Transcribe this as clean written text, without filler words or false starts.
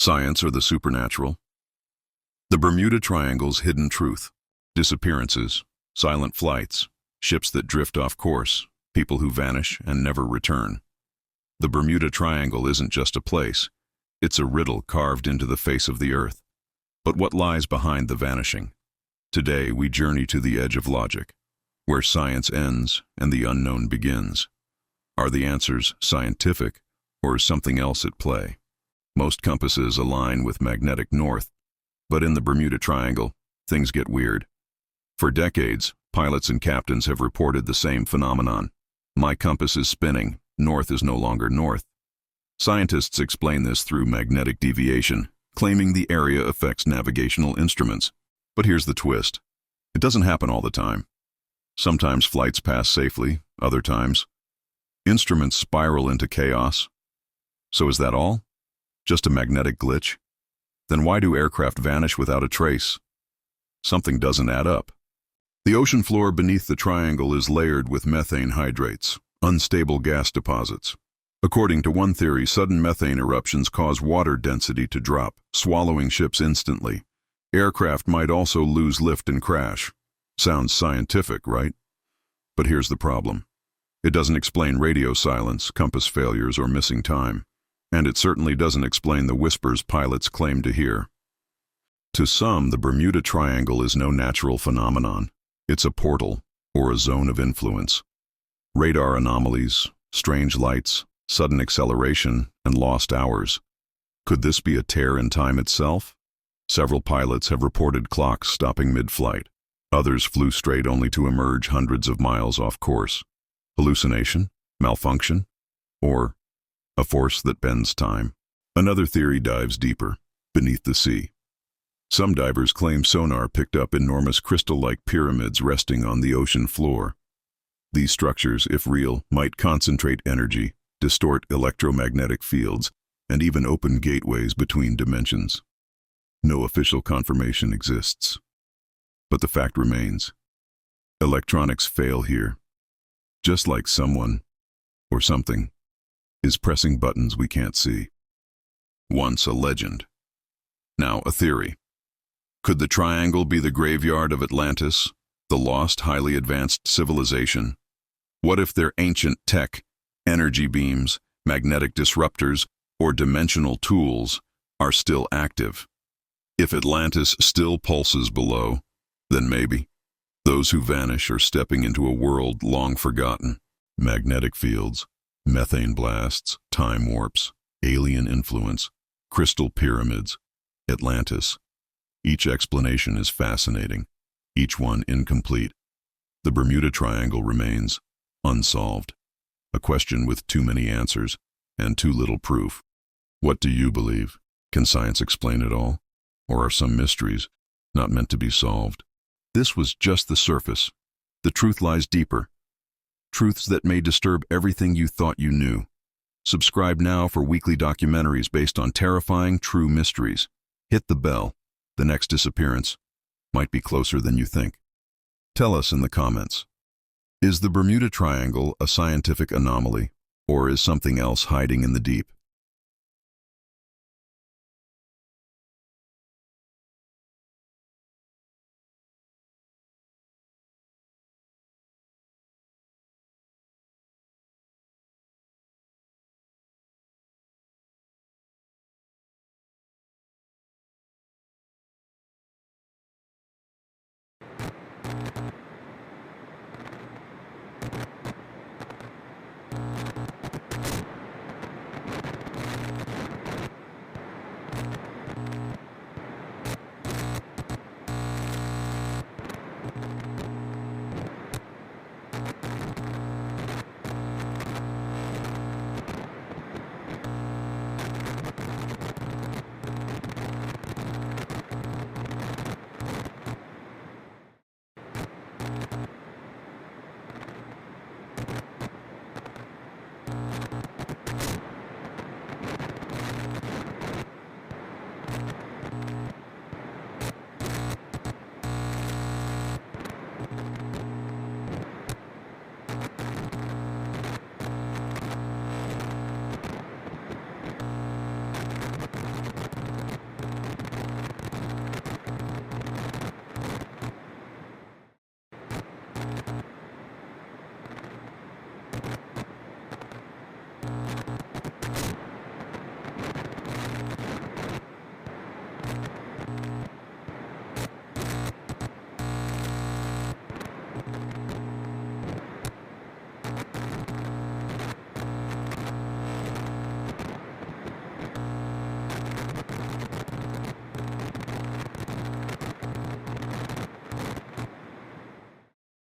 Science or the supernatural? The Bermuda Triangle's hidden truth. Disappearances, silent flights, ships that drift off course, people who vanish and never return. The Bermuda Triangle isn't just a place. It's a riddle carved into the face of the earth. But what lies behind the vanishing? Today we journey to the edge of logic, where science ends and the unknown begins. Are the answers scientific, or is something else at play? Most compasses align with magnetic north, but in the Bermuda Triangle, things get weird. For decades, pilots and captains have reported the same phenomenon. My compass is spinning, north is no longer north. Scientists explain this through magnetic deviation, claiming the area affects navigational instruments. But here's the twist. It doesn't happen all the time. Sometimes flights pass safely, other times instruments spiral into chaos. So is that all? Just a magnetic glitch? Then why do aircraft vanish without a trace? Something doesn't add up. The ocean floor beneath the triangle is layered with methane hydrates, unstable gas deposits. According to one theory, sudden methane eruptions cause water density to drop, swallowing ships instantly. Aircraft might also lose lift and crash. Sounds scientific, right? But here's the problem. It doesn't explain radio silence, compass failures, or missing time. And it certainly doesn't explain the whispers pilots claim to hear. To some, the Bermuda Triangle is no natural phenomenon. It's a portal, or a zone of influence. Radar anomalies, strange lights, sudden acceleration, and lost hours. Could this be a tear in time itself? Several pilots have reported clocks stopping mid-flight. Others flew straight only to emerge hundreds of miles off course. Hallucination? Malfunction? Or a force that bends time? Another theory dives deeper, beneath the sea. Some divers claim sonar picked up enormous crystal-like pyramids resting on the ocean floor. These structures, if real, might concentrate energy, distort electromagnetic fields, and even open gateways between dimensions. No official confirmation exists. But the fact remains. Electronics fail here. Just like someone, or something, is pressing buttons we can't see. Once a legend. Now a theory. Could the triangle be the graveyard of Atlantis, the lost, highly advanced civilization? What if their ancient tech, energy beams, magnetic disruptors, or dimensional tools are still active? If Atlantis still pulses below, then maybe those who vanish are stepping into a world long forgotten. Magnetic fields, methane blasts, time warps, alien influence, crystal pyramids, Atlantis. Each explanation is fascinating, each one incomplete. The Bermuda Triangle remains unsolved, a question with too many answers and too little proof. What do you believe? Can science explain it all? Or are some mysteries not meant to be solved? This was just the surface. The truth lies deeper. Truths that may disturb everything you thought you knew. Subscribe now for weekly documentaries based on terrifying, true mysteries. Hit the bell. The next disappearance might be closer than you think. Tell us in the comments. Is the Bermuda Triangle a scientific anomaly, or is something else hiding in the deep?